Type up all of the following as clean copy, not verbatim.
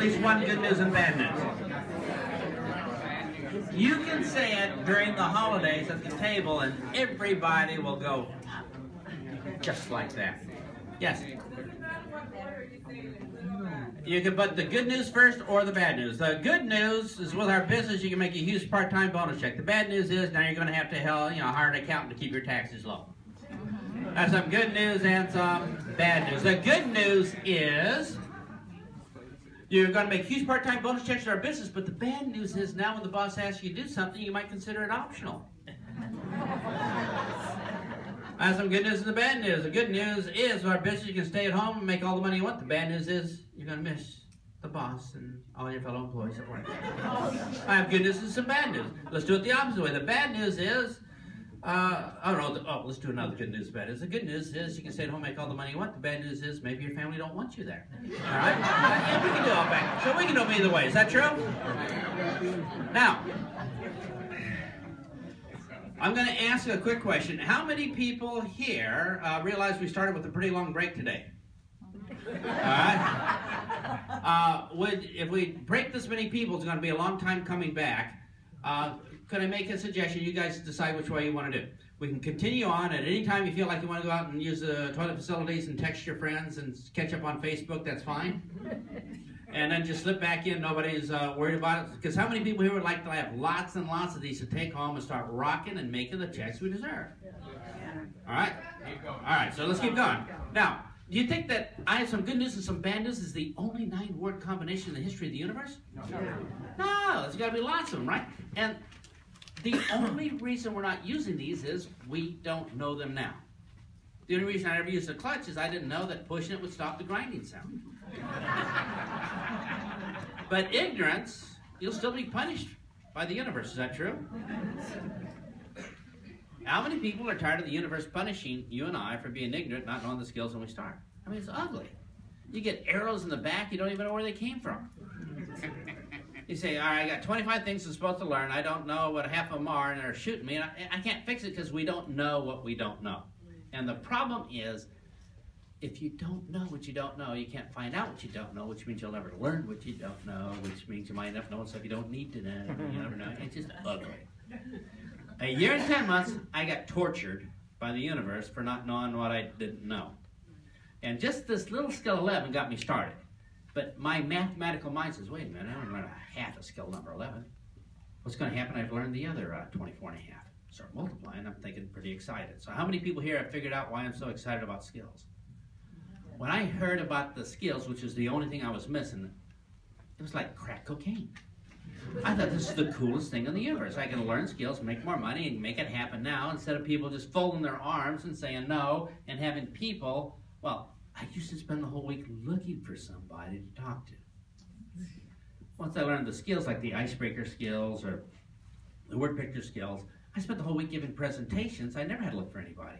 least one good news and bad news. You can say it during the holidays at the table and everybody will go just like that. Yes? You can put the good news first or the bad news. The good news is with our business, you can make a huge part-time bonus check. The bad news is now you're going to have to hire an accountant to keep your taxes low. That's some good news and some bad news. The good news is you're going to make huge part-time bonus checks in our business, but the bad news is now when the boss asks you to do something, you might consider it optional. That's some good news and the bad news. The good news is with our business, you can stay at home and make all the money you want. The bad news is you're going to miss the boss and all your fellow employees at work. I have good news and some bad news. Let's do it the opposite way. The bad news is let's do another good news, bad news. The good news is you can stay at home, make all the money you want. The bad news is maybe your family don't want you there. All right? Yeah, we can do all that. So we can do them either way. Is that true? Now, I'm going to ask you a quick question. How many people here realize we started with a pretty long break today? All right? If we break this many people, it's going to be a long time coming back. Could I make a suggestion? You guys decide which way you want to do. We can continue on at any time you feel like you want to go out and use the toilet facilities and text your friends and catch up on Facebook, that's fine. And then just slip back in, nobody's worried about it. Because how many people here would like to have lots and lots of these to take home and start rocking and making the checks we deserve? All right? All right, so let's keep going. Now, do you think that I have some good news and some bad news is the only 9-word combination in the history of the universe? No, there's got to be lots of them, right? And the only reason we're not using these is we don't know them now. The only reason I never used a clutch is I didn't know that pushing it would stop the grinding sound. But ignorance, you'll still be punished by the universe. Is that true? How many people are tired of the universe punishing you and I for being ignorant, not knowing the skills when we start? I mean, it's ugly. You get arrows in the back, you don't even know where they came from. You say, all right, I got 25 things I'm supposed to learn. I don't know what half of them are, and they're shooting me. And I can't fix it because we don't know what we don't know. And the problem is, if you don't know what you don't know, you can't find out what you don't know, which means you'll never learn what you don't know, which means you might end up knowing stuff you don't need to know. You never know. It's just ugly. A year and 10 months, I got tortured by the universe for not knowing what I didn't know. And just this little skill 11 got me started. But my mathematical mind says, wait a minute, I only learned half a skill number 11. What's going to happen? I've learned the other 24 and a half. Start multiplying, I'm thinking pretty excited. So how many people here have figured out why I'm so excited about skills? When I heard about the skills, which is the only thing I was missing, it was like crack cocaine. I thought this is the coolest thing in the universe. I can learn skills, make more money, and make it happen now instead of people just folding their arms and saying no and having people, well, I used to spend the whole week looking for somebody to talk to. Once I learned the skills like the icebreaker skills or the word picture skills, I spent the whole week giving presentations. I never had to look for anybody.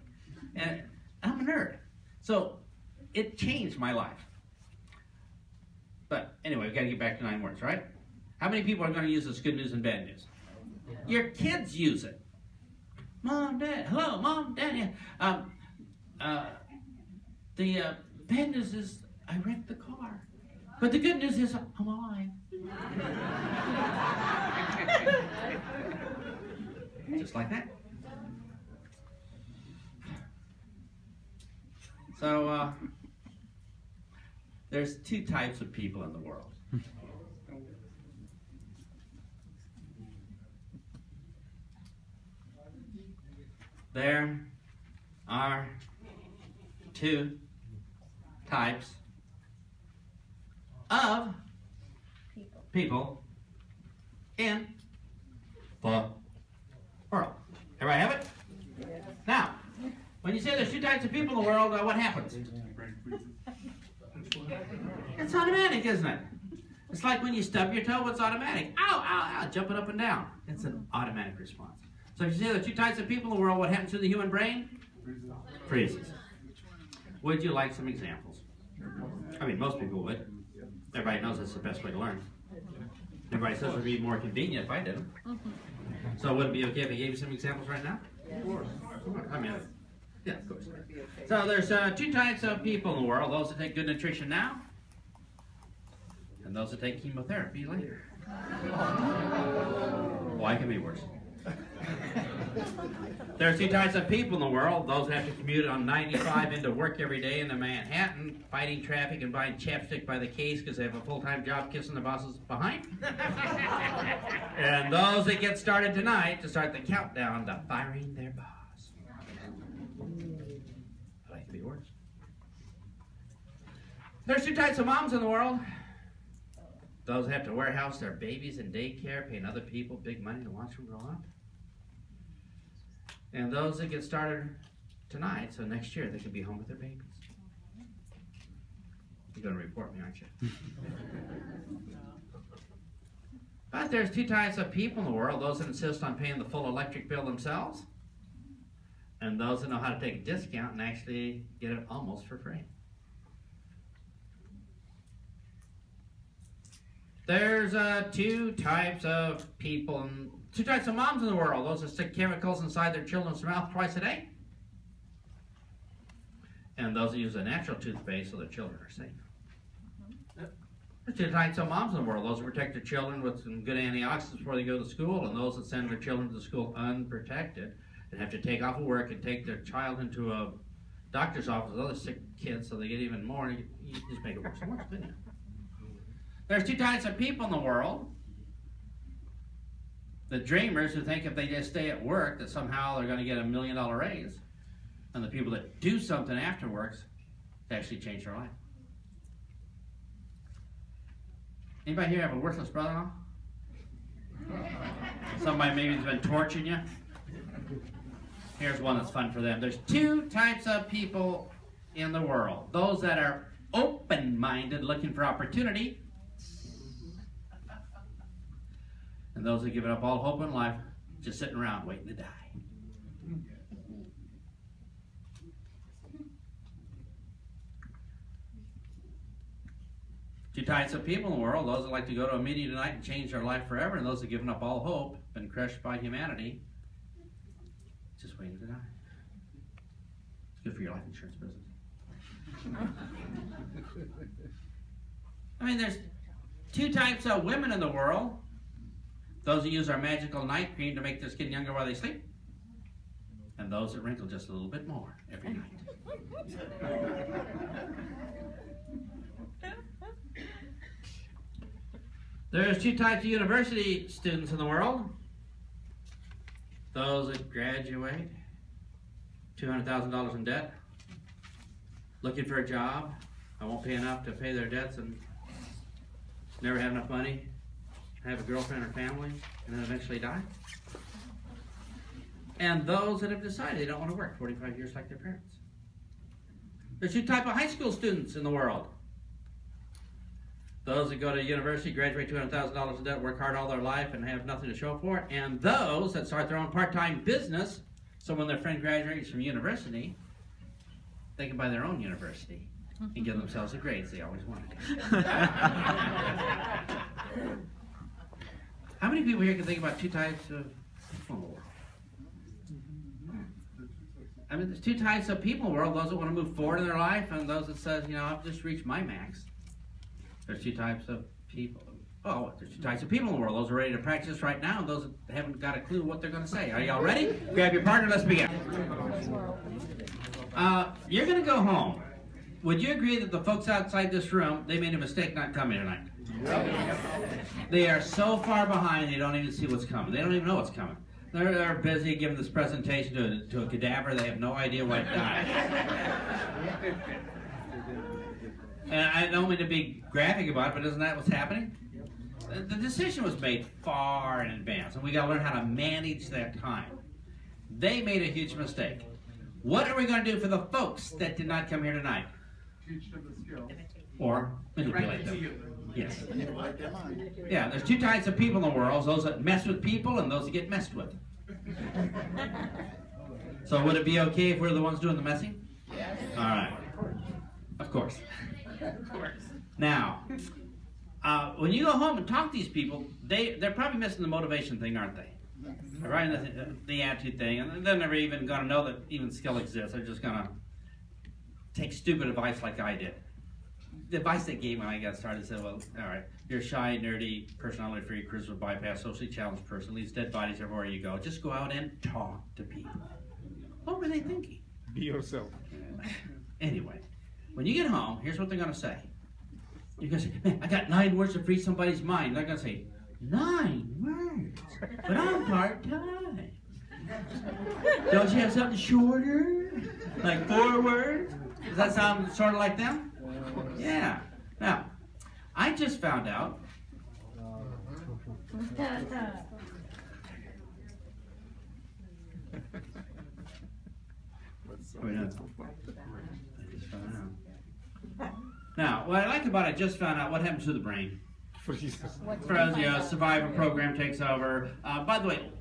And I'm a nerd. So it changed my life. But anyway, we've got to get back to 9 words, right? How many people are going to use this good news and bad news? Your kids use it. Mom, Dad, hello, Mom, Dad, yeah. The bad news is I wrecked the car. But the good news is I'm alive. Just like that. So, there's 2 types of people in the world. There are 2 types of people in the world. Everybody have it? Now, when you say there's 2 types of people in the world, what happens? It's automatic, isn't it? It's like when you stub your toe, it's automatic. Ow, ow, ow, jumping up and down. It's an automatic response. So if you say there are 2 types of people in the world, what happens to the human brain? Freezes. Would you like some examples? I mean, most people would. Everybody knows that's the best way to learn. Everybody says it would be more convenient if I did them. So would it be okay if I gave you some examples right now? Of course. I mean, yeah, of course. So there's 2 types of people in the world. Those that take good nutrition now, and those that take chemotherapy later. Why can be worse? There's two types of people in the world. Those that have to commute on 95 into work every day in Manhattan, fighting traffic and buying chapstick by the case because they have a full-time job kissing the bosses behind. And those that get started tonight to start the countdown to firing their boss. Life could be worse. There's two types of moms in the world. Those that have to warehouse their babies in daycare, paying other people big money to watch them grow up. And those that get started tonight, so next year they can be home with their babies. You're going to report me, aren't you? But there's two types of people in the world. Those that insist on paying the full electric bill themselves, and those that know how to take a discount and actually get it almost for free. There's two types of people, and two types of moms in the world. Those that stick chemicals inside their children's mouth twice a day. And those that use a natural toothpaste so their children are safe. There's two types of moms in the world. Those that protect their children with some good antioxidants before they go to school, and those that send their children to school unprotected and have to take off of work and take their child into a doctor's office with other sick kids so they get even more. You just make it worse and worse, didn't you? There's two types of people in the world. The dreamers who think if they just stay at work that somehow they're going to get $1 million raise. And the people that do something afterwards to actually change their life. Anybody here have a worthless brother-in-law? Somebody maybe has been torturing you? Here's one that's fun for them. There's two types of people in the world. Those that are open-minded, looking for opportunity, and those that give up all hope in life, just sitting around waiting to die. Two types of people in the world. Those that like to go to a meeting tonight and change their life forever, and those that have given up all hope, been crushed by humanity, just waiting to die. It's good for your life insurance business. I mean, there's two types of women in the world. Those that use our magical night cream to make their skin younger while they sleep. And those that wrinkle just a little bit more every night. There's two types of university students in the world. Those that graduate, $200,000 in debt, looking for a job, I won't pay enough to pay their debts and never have enough money, have a girlfriend or family, and then eventually die. And those that have decided they don't want to work 45 years like their parents. There's two types of high school students in the world. Those that go to university, graduate $200,000 in debt, work hard all their life, and have nothing to show for it. And those that start their own part-time business, so when their friend graduates from university, they can buy their own university and give themselves the grades they always wanted. How many people here can think about two types of people in the world? I mean, there's two types of people in the world. Those that want to move forward in their life, and those that says, you know, I've just reached my max. There's two types of people. Oh, there's two types of people in the world. Those are ready to practice right now, and those that haven't got a clue what they're going to say. Are y'all ready? Grab your partner. Let's begin. You're going to go home. Would you agree that the folks outside this room, they made a mistake not coming tonight? Yep. They are so far behind, they don't even see what's coming. They don't even know what's coming. They're busy giving this presentation to a cadaver. They have no idea what died. And I don't mean to be graphic about it, but isn't that what's happening? The decision was made far in advance, and we got to learn how to manage that time. They made a huge mistake. What are we going to do for the folks that did not come here tonight? Teach them the skill. Or manipulate them. Yes. Yeah, there's two types of people in the world, those that mess with people and those that get messed with. So would it be okay if we're the ones doing the messing? Yes. All right. Of course. Of course. Now, when you go home and talk to these people, they're probably missing the motivation thing, aren't they? Yes. Right? The attitude thing, and they're never even going to know that even skill exists. They're just going to take stupid advice like I did. the advice they gave when I got started said, well, all right, you're a shy, nerdy, personality-free, charisma bypass, socially challenged person, leaves dead bodies everywhere you go. Just go out and talk to people. What were they thinking? Be yourself. Anyway, when you get home, here's what they're going to say. You're going to say, man, I got 9 words to free somebody's mind. They're going to say, 9 words? But I'm part-time. Don't you have something shorter? Like 4 words? Does that sound sort of like them? Yeah. Now, I just found out. Now, what I like about it, I just found out what happens to the brain. Survivor program takes over. By the way,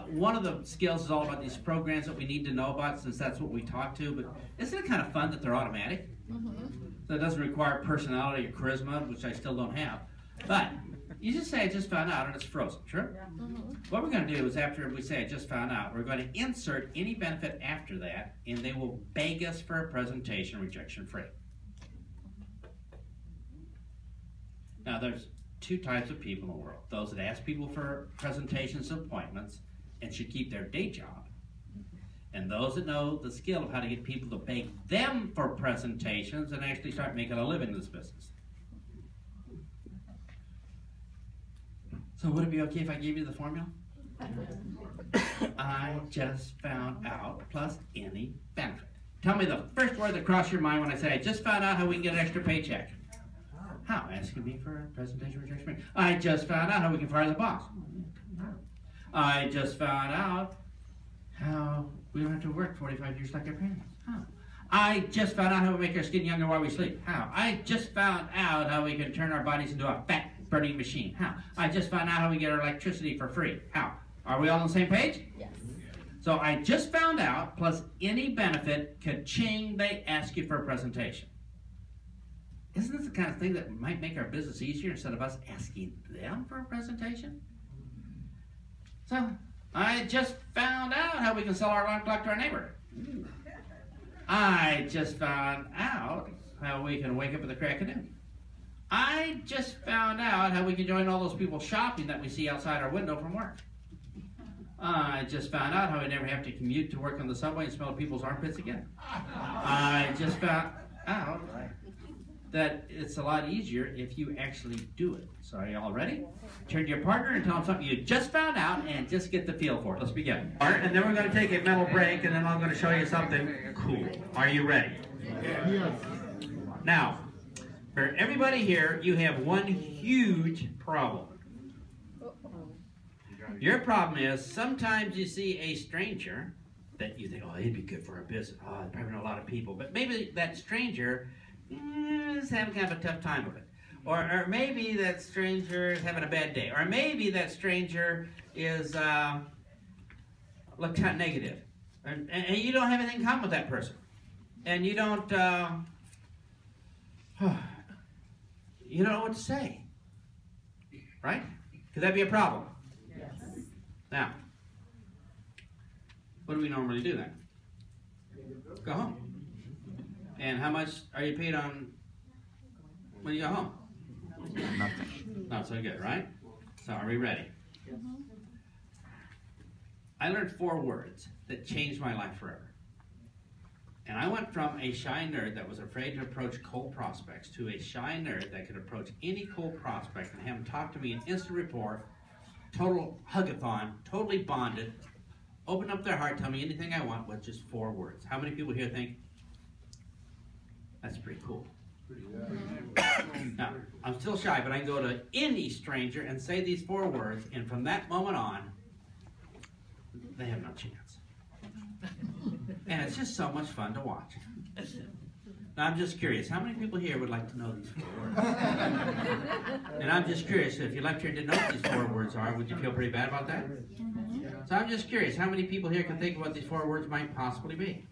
one of the skills is all about these programs that we need to know about, since that's what we talk to. But isn't it kind of fun that they're automatic? So it doesn't require personality or charisma, which I still don't have. But you just say, I just found out, and it's frozen. Sure? What we're going to do is, after we say, I just found out, we're going to insert any benefit after that, and they will beg us for a presentation rejection-free. Now, there's 2 types of people in the world. Those that ask people for presentations and appointments and should keep their day job. And those that know the skill of how to get people to beg them for presentations and actually start making a living in this business. So would it be okay if I gave you the formula? I just found out plus any benefit. Tell me the first word that crossed your mind when I say, I just found out how we can get an extra paycheck. How? Asking me for a presentation rejection. I just found out how we can fire the boss. I just found out how we don't have to work 45 years like our parents. How? I just found out how we make our skin younger while we sleep. How? I just found out how we can turn our bodies into a fat-burning machine. How? I just found out how we get our electricity for free. How? Are we all on the same page? Yes. So I just found out plus any benefit, ka-ching, they ask you for a presentation. Isn't this the kind of thing that might make our business easier instead of us asking them for a presentation? So, I just found out how we can sell our alarm clock to our neighbor. I just found out how we can wake up at the crack of noon. I just found out how we can join all those people shopping that we see outside our window from work. I just found out how we never have to commute to work on the subway and smell people's armpits again. I just found out that it's a lot easier if you actually do it. So are you all ready? Turn to your partner and tell them something you just found out and just get the feel for it. Let's begin. All right, and then we're going to take a mental break, and then I'm going to show you something cool. Are you ready? Yes. Now, for everybody here, you have one huge problem. Your problem is sometimes you see a stranger that you think, oh, he'd be good for a business. Oh, they probably know a lot of people. But maybe that stranger is having kind of a tough time with it. Or maybe that stranger is having a bad day. Or maybe that stranger is look kind of negative. And you don't have anything in common with that person. And you don't know what to say. Right? Could that be a problem? Yes. Now, what do we normally do then? Go home. And how much are you paid on when you go home? Nothing. Not so good, right? So are we ready? I learned 4 words that changed my life forever. And I went from a shy nerd that was afraid to approach cold prospects to a shy nerd that could approach any cold prospect and have them talk to me in instant rapport, total hug-a-thon, totally bonded, open up their heart, tell me anything I want with just 4 words. How many people here think that's pretty cool? Now, I'm still shy, but I can go to any stranger and say these 4 words, and from that moment on, they have no chance. And it's just so much fun to watch. Now, I'm just curious, how many people here would like to know these 4 words? And I'm just curious, if you left here and didn't know what these 4 words are, would you feel pretty bad about that? So I'm just curious, how many people here can think of what these 4 words might possibly be?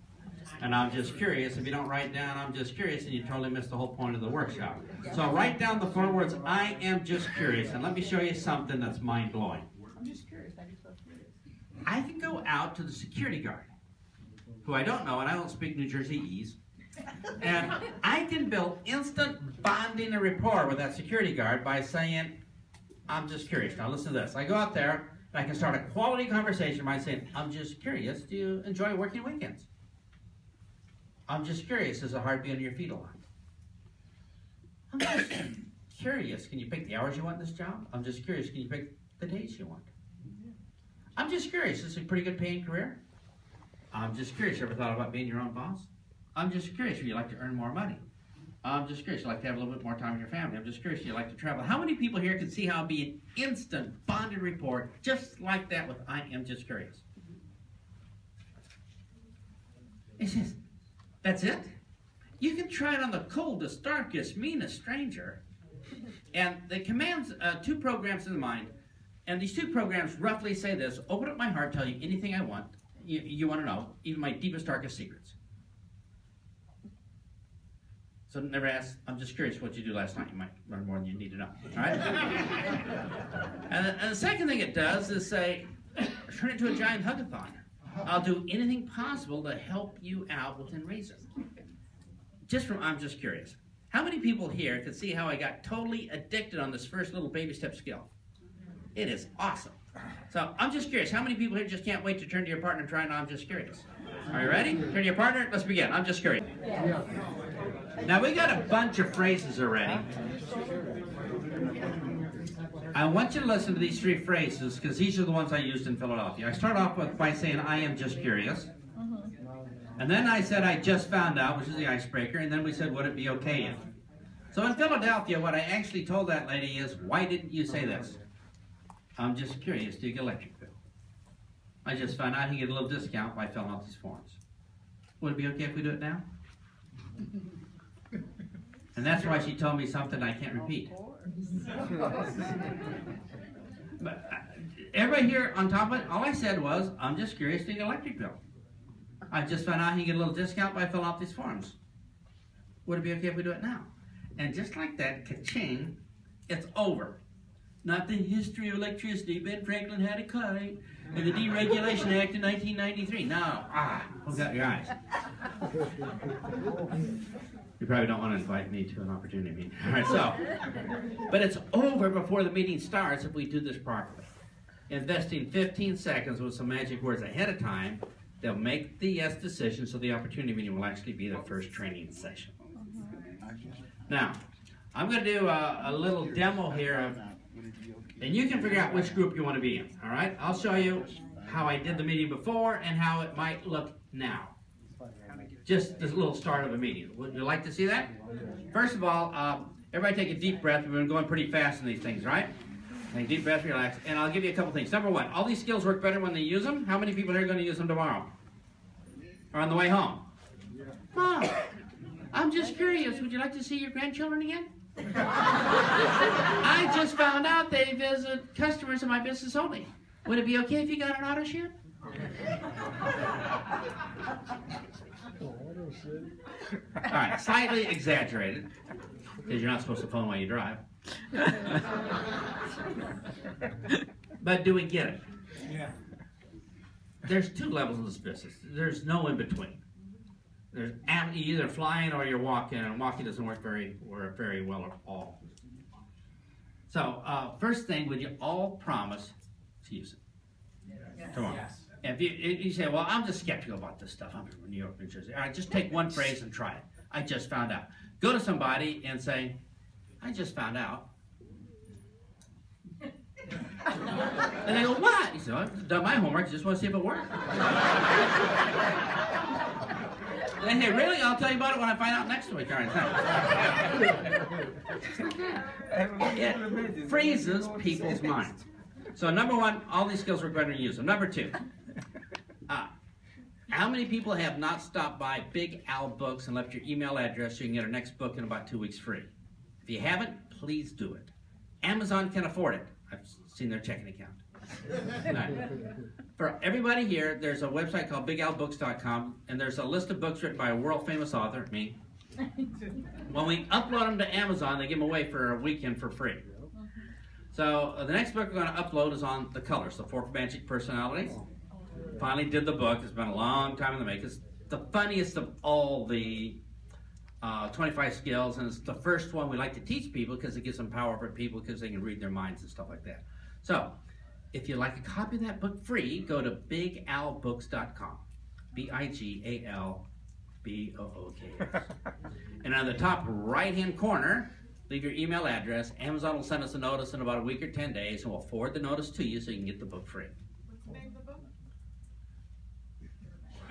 And I'm just curious, if you don't write down, I'm just curious, and you totally missed the whole point of the workshop. So write down the 4 words, I am just curious, and let me show you something that's mind-blowing. I'm just curious. I just was curious. I can go out to the security guard, who I don't know, and I don't speak New Jerseyese, And I can build instant bonding and rapport with that security guard by saying, I'm just curious. Now listen to this. I go out there and I can start a quality conversation by saying, I'm just curious, do you enjoy working weekends? I'm just curious, is it hard being on your feet a lot? I'm just curious, can you pick the hours you want in this job? I'm just curious, can you pick the days you want? I'm just curious, is it a pretty good paying career? I'm just curious, you ever thought about being your own boss? I'm just curious, would you like to earn more money? I'm just curious, you like to have a little bit more time with your family? I'm just curious, you like to travel? How many people here can see how it'd be an instant bonded report just like that with I am just curious? It says, that's it? You can try it on the coldest, darkest, meanest stranger. And it commands two programs in the mind. And these two programs roughly say this: open up my heart, tell you anything I want, you want to know, even my deepest, darkest secrets. So never ask, I'm just curious what you do last night. You might learn more than you need to know. All right? and the second thing it does is say, turn it into a giant hug-a-thon. I'll do anything possible to help you out within reason. Just from I'm just curious. How many people here could see how I got totally addicted on this first little baby step skill? It is awesome. So I'm just curious. How many people here just can't wait to turn to your partner and try and I'm just curious? Are you ready? Turn to your partner. Let's begin. I'm just curious. Yeah. Now we got a bunch of phrases already. I want you to listen to these three phrases because these are the ones I used in Philadelphia. I start off by saying I am just curious. And then I said I just found out, which is the icebreaker. And then we said, would it be okay if? So in Philadelphia, what I actually told that lady is, why didn't you say this? I'm just curious, do you get electric bill? I just found out you get a little discount by filling out these forms. Would it be okay if we do it now? And that's why she told me something I can't repeat. But everybody here on top of it, all I said was, I'm just curious, do you get electric bill? I just found out you get a little discount by filling out these forms. Would it be okay if we do it now? And just like that, ka-ching, it's over. Not the history of electricity. Ben Franklin had a kite. And the Deregulation Act in 1993. No. Hold out your eyes. You probably don't want to invite me to an opportunity meeting. All right, so. But it's over before the meeting starts if we do this properly. Investing 15 seconds with some magic words ahead of time, they'll make the yes decision so the opportunity meeting will actually be the first training session. Now, I'm going to do a little demo here of, and you can figure out which group you want to be in, all right? I'll show you how I did the meeting before and how it might look now. Just this little start of a meeting. Would you like to see that? First of all, everybody take a deep breath. We've been going pretty fast in these things, right? Take a deep breath, relax, and I'll give you a couple things. Number one, all these skills work better when they use them. How many people here are going to use them tomorrow? Or on the way home? Mom, I'm just curious. Would you like to see your grandchildren again? I just found out they visit customers in my business only. Would it be okay if you got an auto ship? All right, slightly exaggerated, because you're not supposed to phone while you drive. But do we get it? Yeah. There's two levels of this business. There's no in between. There's you're either flying or you're walking, and walking doesn't work very well at all. So, first thing, would you all promise to use it? Yes. Come on. Yes. If you say, well, I'm just skeptical about this stuff. I'm from New York, New Jersey. All right, just take one phrase and try it. I just found out. Go to somebody and say, I just found out. And they go, what? You say, well, I've done my homework. I just want to see if it works. And they say, really? I'll tell you about it when I find out next week. All right, thanks. It freezes people's minds. So number one, all these skills we're going to use them. Number two, how many people have not stopped by Big Al Books and left your email address so you can get our next book in about 2 weeks free? If you haven't, please do it. Amazon can afford it. I've seen their checking account. Right. For everybody here, there's a website called BigAlBooks.com, and there's a list of books written by a world-famous author, me. When we upload them to Amazon, they give them away for a weekend for free. So the next book we're going to upload is on the colors, the 4 Magic Personalities. Finally did the book. It's been a long time in the making. It's the funniest of all the 25 skills, and it's the first one we like to teach people because it gives them power over people because they can read their minds and stuff like that. So, if you'd like a copy of that book free, go to bigalbooks.com. BIGALBOOKS. And on the top right-hand corner, leave your email address. Amazon will send us a notice in about a week or 10 days, and we'll forward the notice to you so you can get the book free. What's the name of the book?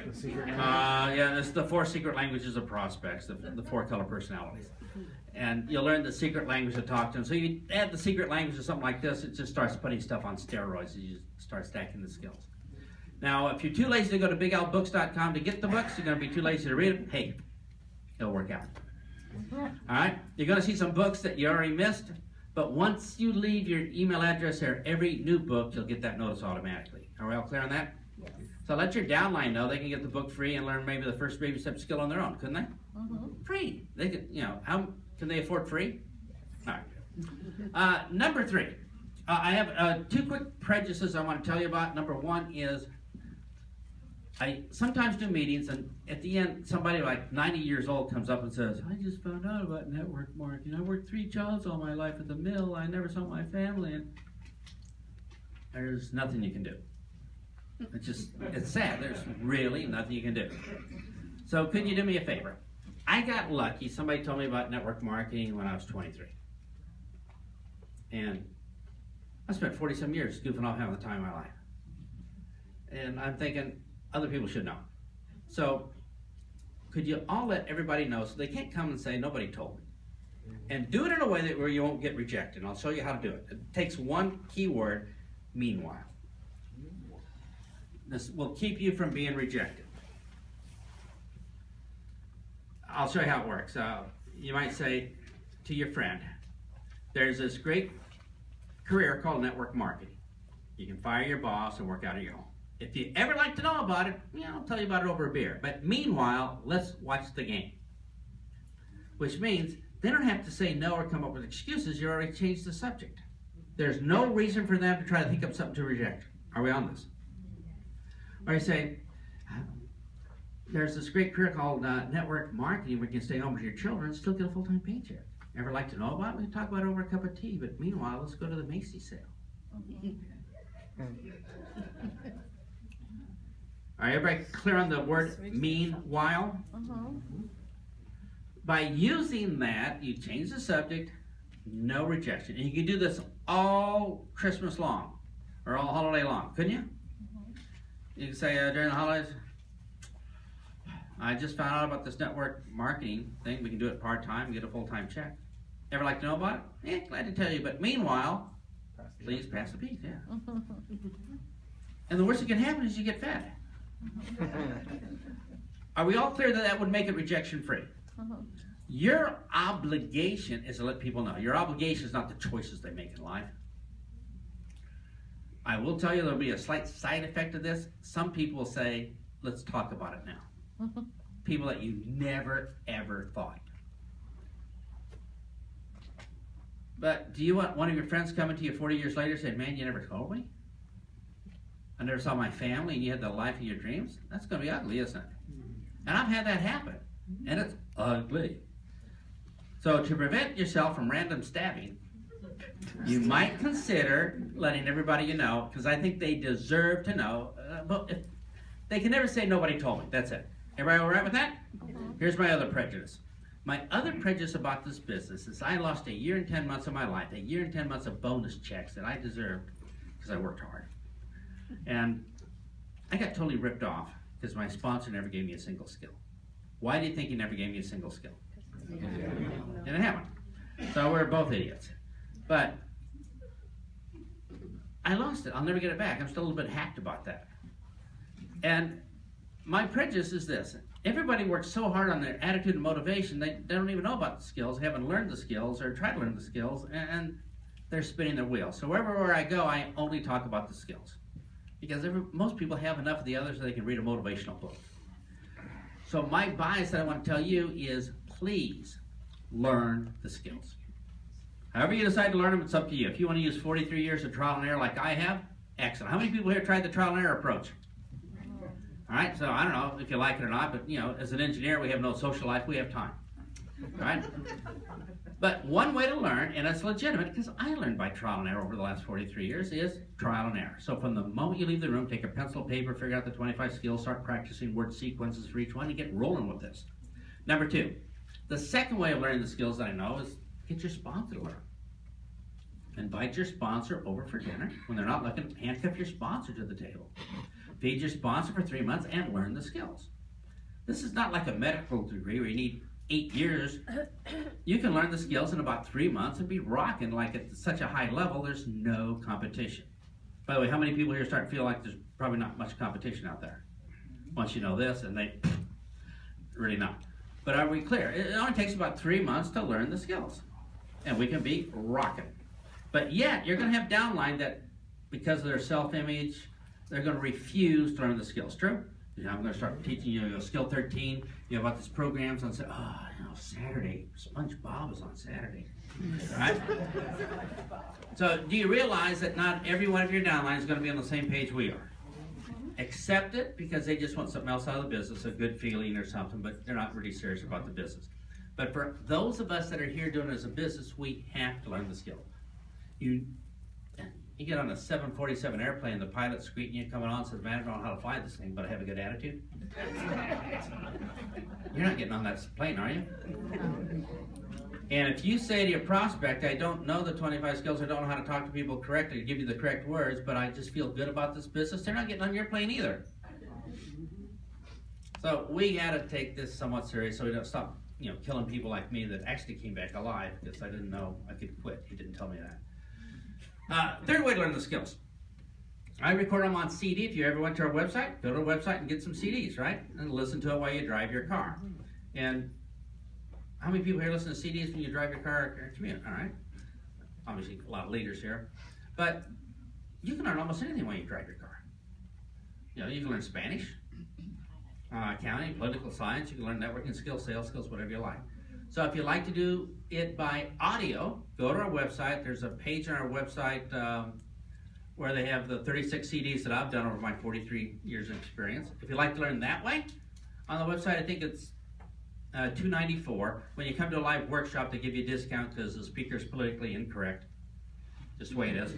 The secret Yeah, it's the 4 secret languages of prospects, the 4 color personalities. And you'll learn the secret language to talk to them. So you add the secret language to something like this, it just starts putting stuff on steroids as you start stacking the skills. Now, if you're too lazy to go to bigalbooks.com to get the books, you're going to be too lazy to read them, hey, it'll work out. All right? You're going to see some books that you already missed, but once you leave your email address there, every new book, you'll get that notice automatically. Are we all clear on that? Yes. So let your downline know they can get the book free and learn maybe the first baby step skill on their own, couldn't they? Free. They could, how can they afford free? All right. Number 3. I have 2 quick prejudices I want to tell you about. Number 1 is I sometimes do meetings, and at the end, somebody like 90 years old comes up and says, I just found out about network marketing. I worked 3 jobs all my life at the mill. I never saw my family. And there's nothing you can do. It's sad. There's really nothing you can do. So could you do me a favor? I got lucky. Somebody told me about network marketing when I was 23. And I spent 40-some years goofing off having the time of my life. And I'm thinking, other people should know. So, could you all let everybody know so they can't come and say, nobody told me. And do it in a way where you won't get rejected. And I'll show you how to do it. It takes 1 keyword, meanwhile. This will keep you from being rejected. I'll show you how it works. You might say to your friend, there's this great career called network marketing. You can fire your boss and work out of your home. If you ever like to know about it, I'll tell you about it over a beer. But meanwhile, let's watch the game. Which means they don't have to say no or come up with excuses. You already changed the subject. There's no reason for them to try to think of something to reject. Are we on this? Or you say, there's this great career called network marketing where you can stay home with your children and still get a full-time paycheck. Ever like to know about it? We can talk about it over a cup of tea. But meanwhile, let's go to the Macy's sale. All right, everybody clear on the word meanwhile? By using that, you change the subject, no rejection. And you can do this all Christmas long, or all holiday long, couldn't you? You can say during the holidays, I just found out about this network marketing thing. We can do it part-time, get a full-time check. Ever like to know about it? Yeah, glad to tell you. But meanwhile, please pass the peace, yeah. And the worst that can happen is you get fed. Are we all clear that that would make it rejection-free? Your obligation is to let people know. Your obligation is not the choices they make in life. I will tell you there'll be a slight side effect of this. Some people will say, let's talk about it now. People that you never, ever thought. But do you want one of your friends coming to you 40 years later saying, man, you never told me? I never saw my family and you had the life of your dreams? That's going to be ugly, isn't it? And I've had that happen. And it's ugly. So to prevent yourself from random stabbing, you might consider letting everybody you know, because I think they deserve to know. But if, they can never say nobody told me. That's it. Everybody all right with that? Here's my other prejudice. My other prejudice about this business is I lost 1 year and 10 months of my life, 1 year and 10 months of bonus checks that I deserved because I worked hard. And I got totally ripped off because my sponsor never gave me a single skill. Why do you think he never gave me a single skill? Didn't have one. So we're both idiots. But I lost it. I'll never get it back. I'm still a little bit hacked about that. And my prejudice is this. Everybody works so hard on their attitude and motivation, they don't even know about the skills, haven't learned the skills, or tried to learn the skills, and they're spinning their wheels. So wherever I go, I only talk about the skills. Because most people have enough of the others so they can read a motivational book. So my bias that I want to tell you is, please learn the skills. However you decide to learn them, it's up to you. If you want to use 43 years of trial and error like I have, excellent. How many people here tried the trial and error approach? All right, so I don't know if you like it or not, but as an engineer, we have no social life, we have time. right? But one way to learn, and it's legitimate, because I learned by trial and error over the last 43 years, is trial and error. So from the moment you leave the room, take a pencil, paper, figure out the 25 skills, start practicing word sequences for each one, and get rolling with this. Number two, the second way of learning the skills that I know is get your sponsor to learn. Invite your sponsor over for dinner. When they're not looking, handcuff your sponsor to the table. Feed your sponsor for 3 months and learn the skills. This is not like a medical degree where you need 8 years. You can learn the skills in about 3 months and be rocking like at such a high level, there's no competition. By the way, how many people here start to feel like there's probably not much competition out there? Once you know this, and they really not. But are we clear? It only takes about 3 months to learn the skills. And we can be rocking. But yet, you're going to have downline that, because of their self-image, they're going to refuse to learn the skills. True? You know, I'm going to start teaching you, skill 13, about these programs on, Saturday, SpongeBob is on Saturday. Right? So, do you realize that not every one of your downline is going to be on the same page we are? Accept it because they just want something else out of the business, a good feeling or something, but they're not really serious about the business. But for those of us that are here doing it as a business, we have to learn the skill. You get on a 747 airplane, the pilot's greeting you coming on and says, man, I don't know how to fly this thing, but I have a good attitude. You're not getting on that plane, are you? And if you say to your prospect, I don't know the 25 skills, I don't know how to talk to people correctly, to give you the correct words, but I just feel good about this business, they're not getting on your plane either. So we got to take this somewhat serious so we don't stop killing people like me that actually came back alive because I didn't know I could quit. He didn't tell me that. Third way to learn the skills. I record them on CD. If you ever went to our website, go to our website and get some CDs, right? And listen to it while you drive your car. And how many people here listen to CDs when you drive your car or commute? All right. Obviously, a lot of leaders here. But you can learn almost anything while you drive your car. You can learn Spanish, accounting, political science. You can learn networking skills, sales skills, whatever you like. So if you like to do it by audio, go to our website. There's a page on our website where they have the 36 CDs that I've done over my 43 years of experience. If you like to learn that way, on the website I think it's $294. When you come to a live workshop, they give you a discount because the speaker's politically incorrect. Just the way it is.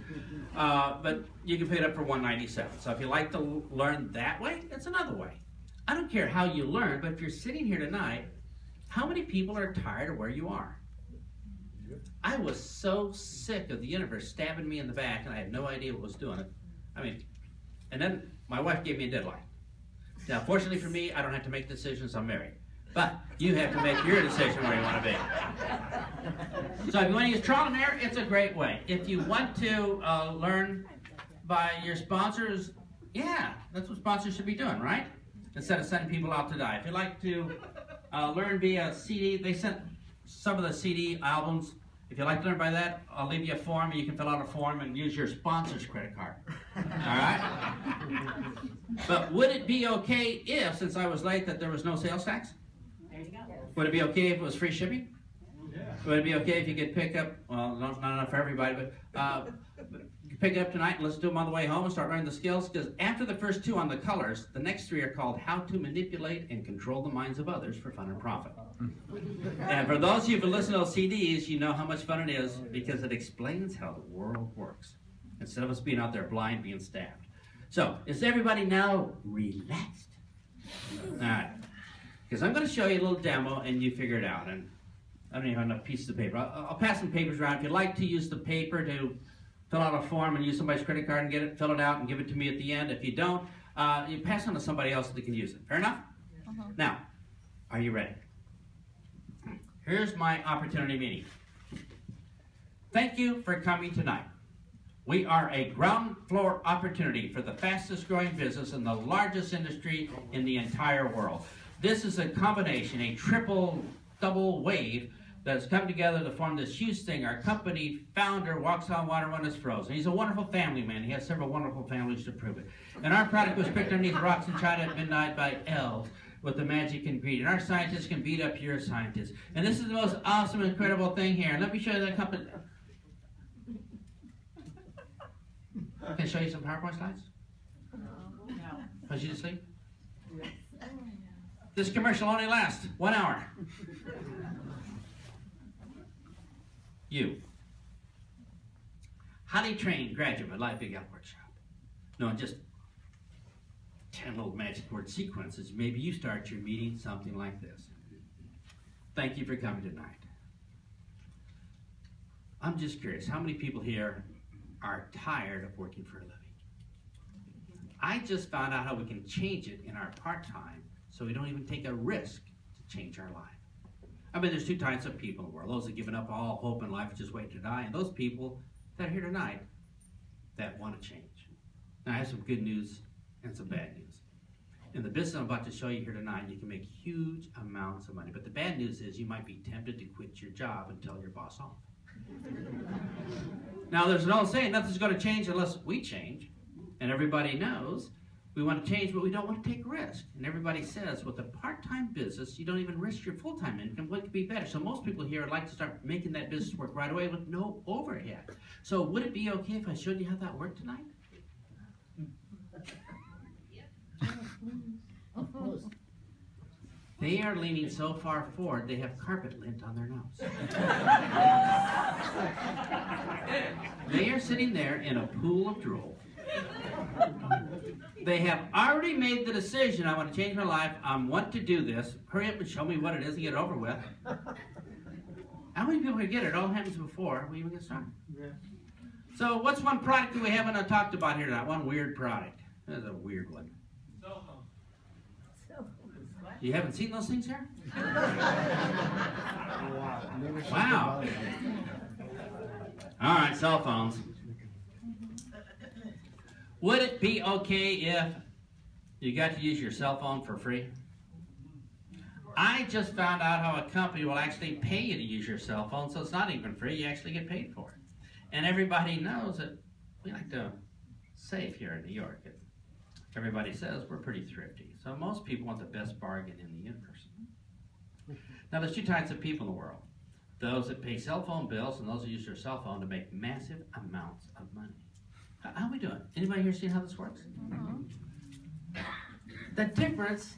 But you can pay it up for $197. So if you like to learn that way, it's another way. I don't care how you learn, but if you're sitting here tonight, how many people are tired of where you are? I was so sick of the universe stabbing me in the back, and I had no idea what was doing it. And then my wife gave me a deadline. Now, fortunately for me, I don't have to make decisions. I'm married. But you have to make your decision where you want to be. So if you want to use trial and error, it's a great way. If you want to learn by your sponsors, yeah, that's what sponsors should be doing, right? Instead of sending people out to die. If you like to learn via CD, they sent some of the CD albums. If you like to learn by that, I'll leave you a form. You can fill out a form and use your sponsor's credit card. All right? But would it be okay if, since I was late, that there was no sales tax? There you go. Would it be okay if it was free shipping? Yeah. Would it be okay if you could pick up, well, not enough for everybody, but you pick it up tonight and let's do them on the way home and start learning the skills? Because after the first two on the colors, the next three are called How to Manipulate and Control the Minds of Others for Fun and Profit. And for those of you who listen to those CDs, you know how much fun it is because it explains how the world works. Instead of us being out there blind, being stabbed. So, is everybody now relaxed? All right. Because I'm going to show you a little demo and you figure it out. And I don't even have enough pieces of paper. I'll pass some papers around. If you'd like to use the paper to fill out a form and use somebody's credit card and get it, fill it out and give it to me at the end. If you don't, you pass it on to somebody else that can use it. Fair enough? Now, are you ready? Here's my opportunity meeting. Thank you for coming tonight. We are a ground floor opportunity for the fastest growing business and the largest industry in the entire world. This is a combination, a triple, double wave that has come together to form this huge thing. Our company founder walks on water when it's frozen. He's a wonderful family man. He has several wonderful families to prove it. And our product was picked underneath rocks in China at midnight by elves with the magic ingredient. Our scientists can beat up your scientists. And this is the most awesome, incredible thing here. And let me show you the company. Can I show you some PowerPoint slides? No. Put you to sleep? This commercial only lasts 1 hour. You. Highly trained graduate of Life Big L Workshop. No, just 10 little magic word sequences. Maybe you start your meeting something like this. Thank you for coming tonight. I'm just curious, how many people here are tired of working for a living? I just found out how we can change it in our part-time so we don't even take a risk to change our life. I mean, there's two types of people in the world. Those that have given up all hope in life and just wait to die, and those people that are here tonight that want to change. Now, I have some good news and some bad news. In the business I'm about to show you here tonight, you can make huge amounts of money. But the bad news is you might be tempted to quit your job and tell your boss off. Now, there's an old saying, nothing's going to change unless we change. And everybody knows we want to change, but we don't want to take risk. And everybody says, with a part-time business, you don't even risk your full-time income. What could be better? So most people here would like to start making that business work right away with no overhead. So would it be okay if I showed you how that worked tonight? Of course. They are leaning so far forward, they have carpet lint on their nose. They are sitting there in a pool of drool. They have already made the decision, I want to change my life, I want to do this. Hurry up and show me what it is and get it over with. How many people can get it? It all happens before we even get started. Yeah. So what's one product that we haven't talked about here tonight? One weird product. That's a weird one. You haven't seen those things here? Wow. Never think Wow. about it. All right, cell phones. Would it be okay if you got to use your cell phone for free? I just found out how a company will actually pay you to use your cell phone, so it's not even free, you actually get paid for it. And everybody knows that we like to save here in New York. Everybody says we're pretty thrifty, so most people want the best bargain in the universe. Now, there's two types of people in the world. Those that pay cell phone bills and those that use their cell phone to make massive amounts of money. How are we doing? Anybody here see how this works? The difference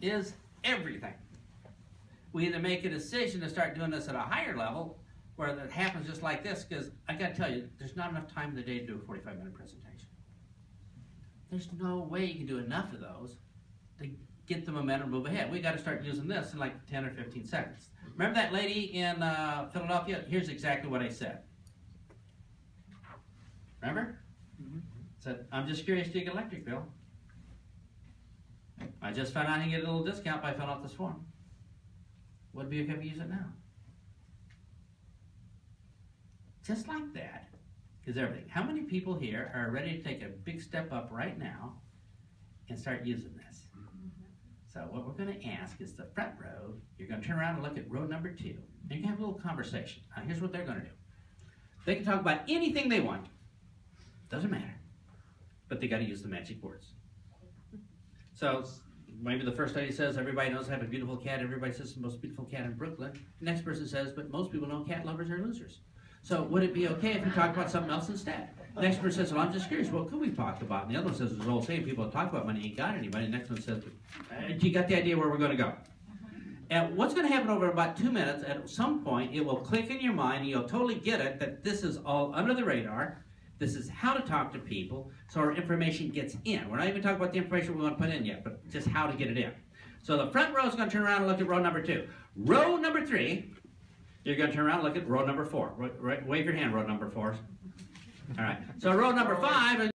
is everything. We either make a decision to start doing this at a higher level, where it happens just like this, because I got to tell you, there's not enough time in the day to do a 45-minute presentation. There's no way you can do enough of those to get the momentum to move ahead. We got to start using this in like 10 or 15 seconds. Remember that lady in Philadelphia? Here's exactly what I said. Remember? Said, I'm just curious to get an electric bill. I just found out I can get a little discount by filling out this form. Would it be okay if we use it now? Just like that is everything. How many people here are ready to take a big step up right now and start using this? So what we're going to ask is the front row, you're going to turn around and look at row number 2. And you can have a little conversation. Now here's what they're going to do. They can talk about anything they want. Doesn't matter. But they got to use the magic words. So maybe the first lady says, everybody knows I have a beautiful cat. Everybody says it's the most beautiful cat in Brooklyn. The next person says, but most people know cat lovers are losers. So would it be okay if we talk about something else instead? The next person says, well, I'm just curious, what could we talk about? And the other one says, there's an old saying, people that talk about money ain't got anybody. The next one says, you got the idea where we're going to go? And what's going to happen over about 2 minutes, at some point, it will click in your mind, and you'll totally get it, that this is all under the radar. This is how to talk to people, so our information gets in. We're not even talking about the information we want to put in yet, but just how to get it in. So the front row is going to turn around and look at row number 2. Row number 3, you're going to turn around and look at row number 4. Wave your hand, row number 4. All right. So row number 5.